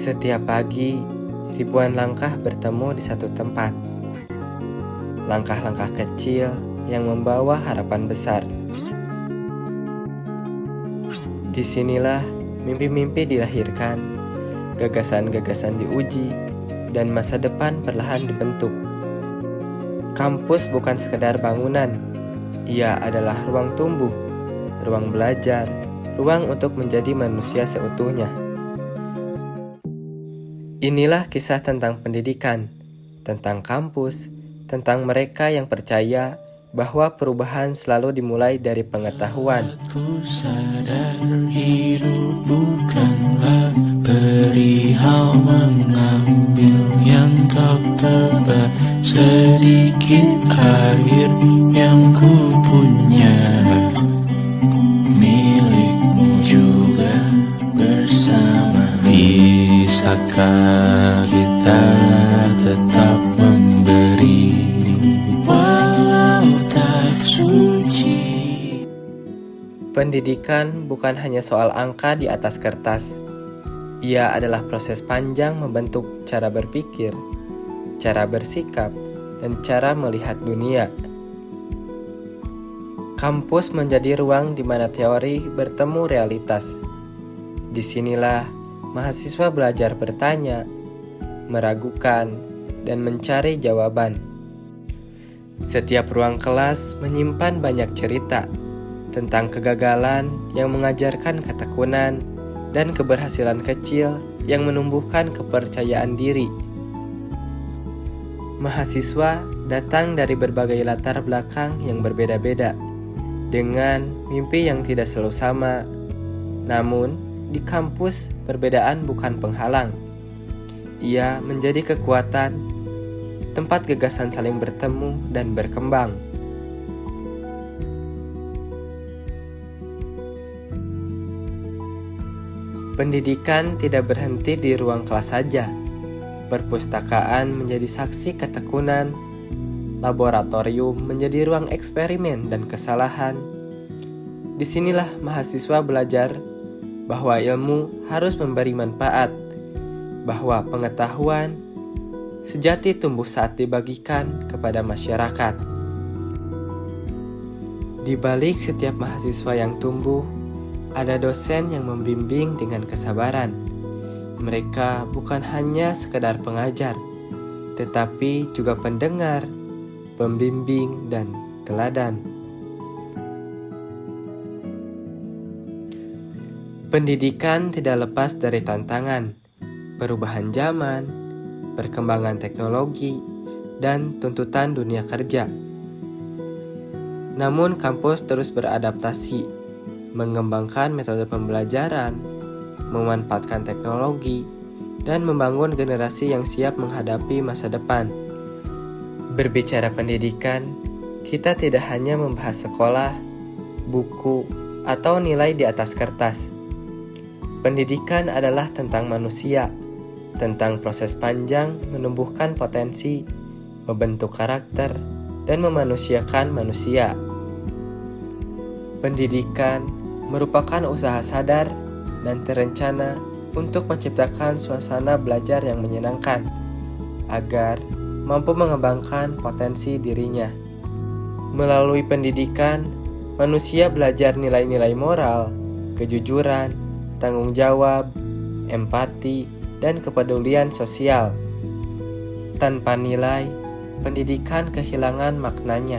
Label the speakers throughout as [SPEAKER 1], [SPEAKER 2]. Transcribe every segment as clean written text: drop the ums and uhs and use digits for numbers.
[SPEAKER 1] Setiap pagi, ribuan langkah bertemu di satu tempat. Langkah-langkah kecil yang membawa harapan besar. Disinilah mimpi-mimpi dilahirkan, gagasan-gagasan diuji, dan masa depan perlahan dibentuk. Kampus bukan sekedar bangunan, ia adalah ruang tumbuh, ruang belajar, ruang untuk menjadi manusia seutuhnya. Inilah kisah tentang pendidikan, tentang kampus, tentang mereka yang percaya bahwa perubahan selalu dimulai dari pengetahuan.
[SPEAKER 2] Aku sadar hidup bukanlah perihal mengambil yang kau tebak. Sedikit air yang ku punya, milikmu juga bersama. Bisakah kita tetap memberi walau tak suci?
[SPEAKER 1] Pendidikan bukan hanya soal angka di atas kertas. Ia adalah proses panjang membentuk cara berpikir, cara bersikap, dan cara melihat dunia. Kampus menjadi ruang di mana teori bertemu realitas. Disinilah mahasiswa belajar bertanya, meragukan, dan mencari jawaban. Setiap ruang kelas menyimpan banyak cerita tentang kegagalan yang mengajarkan ketekunan dan keberhasilan kecil yang menumbuhkan kepercayaan diri. Mahasiswa datang dari berbagai latar belakang yang berbeda-beda, dengan mimpi yang tidak selalu sama. Namun, di kampus perbedaan bukan penghalang. Ia menjadi kekuatan, tempat gagasan saling bertemu dan berkembang. Pendidikan tidak berhenti di ruang kelas saja. Perpustakaan menjadi saksi ketekunan, laboratorium menjadi ruang eksperimen dan kesalahan. Disinilah mahasiswa belajar bahwa ilmu harus memberi manfaat, bahwa pengetahuan sejati tumbuh saat dibagikan kepada masyarakat. Di balik setiap mahasiswa yang tumbuh, ada dosen yang membimbing dengan kesabaran. Mereka bukan hanya sekedar pengajar, tetapi juga pendengar, pembimbing, dan teladan. Pendidikan tidak lepas dari tantangan, perubahan zaman, perkembangan teknologi, dan tuntutan dunia kerja. Namun kampus terus beradaptasi, mengembangkan metode pembelajaran, memanfaatkan teknologi, dan membangun generasi yang siap menghadapi masa depan. Berbicara pendidikan, kita tidak hanya membahas sekolah, buku, atau nilai di atas kertas. Pendidikan adalah tentang manusia, tentang proses panjang menumbuhkan potensi, membentuk karakter, dan memanusiakan manusia. Pendidikan merupakan usaha sadar dan terencana untuk menciptakan suasana belajar yang menyenangkan, agar mampu mengembangkan potensi dirinya. Melalui pendidikan, manusia belajar nilai-nilai moral, kejujuran, tanggung jawab, empati, dan kepedulian sosial. Tanpa nilai, pendidikan kehilangan maknanya.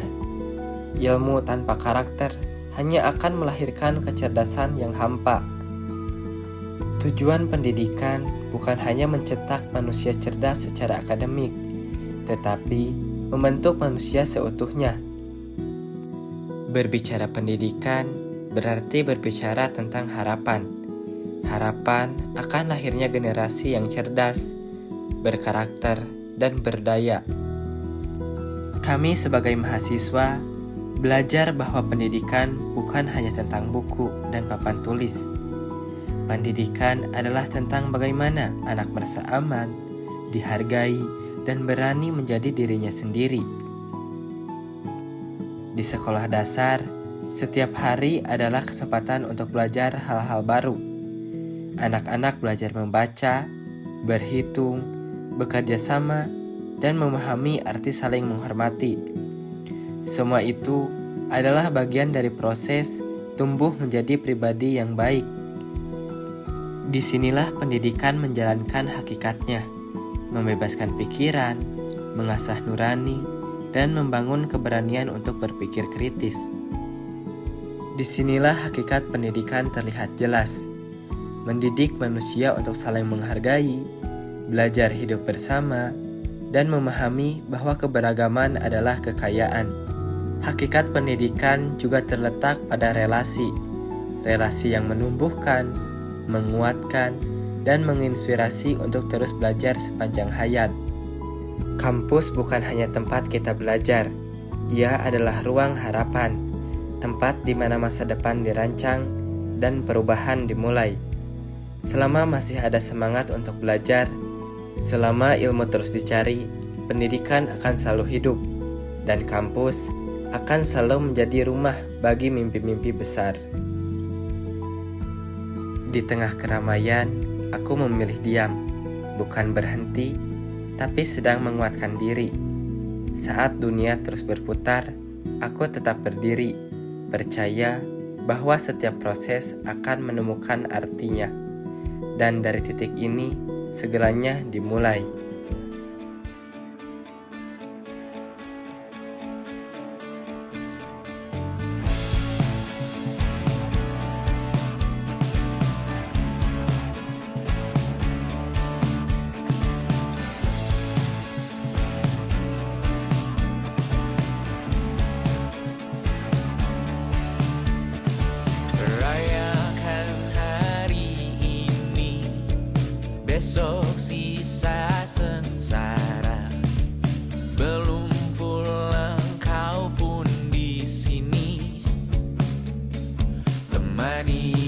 [SPEAKER 1] Ilmu tanpa karakter hanya akan melahirkan kecerdasan yang hampa. Tujuan pendidikan bukan hanya mencetak manusia cerdas secara akademik, tetapi membentuk manusia seutuhnya. Berbicara pendidikan berarti berbicara tentang harapan. Harapan akan lahirnya generasi yang cerdas, berkarakter, dan berdaya. Kami sebagai mahasiswa belajar bahwa pendidikan bukan hanya tentang buku dan papan tulis. Pendidikan adalah tentang bagaimana anak merasa aman, dihargai, dan berani menjadi dirinya sendiri. Di sekolah dasar, setiap hari adalah kesempatan untuk belajar hal-hal baru. Anak-anak belajar membaca, berhitung, bekerja sama, dan memahami arti saling menghormati. Semua itu adalah bagian dari proses tumbuh menjadi pribadi yang baik. Disinilah pendidikan menjalankan hakikatnya, membebaskan pikiran, mengasah nurani, dan membangun keberanian untuk berpikir kritis. Disinilah hakikat pendidikan terlihat jelas, mendidik manusia untuk saling menghargai, belajar hidup bersama, dan memahami bahwa keberagaman adalah kekayaan. Hakikat pendidikan juga terletak pada relasi yang menumbuhkan, menguatkan, dan menginspirasi untuk terus belajar sepanjang hayat. Kampus bukan hanya tempat kita belajar, ia adalah ruang harapan, tempat di mana masa depan dirancang dan perubahan dimulai. Selama masih ada semangat untuk belajar, selama ilmu terus dicari, pendidikan akan selalu hidup, dan kampus akan selalu menjadi rumah bagi mimpi-mimpi besar. Di tengah keramaian, aku memilih diam, bukan berhenti, tapi sedang menguatkan diri. Saat dunia terus berputar, aku tetap berdiri, percaya bahwa setiap proses akan menemukan artinya. Dan dari titik ini, segalanya dimulai.
[SPEAKER 2] Rayakan hari ini, besok sisa sengsara. Belum pulang kau pun di sini, temani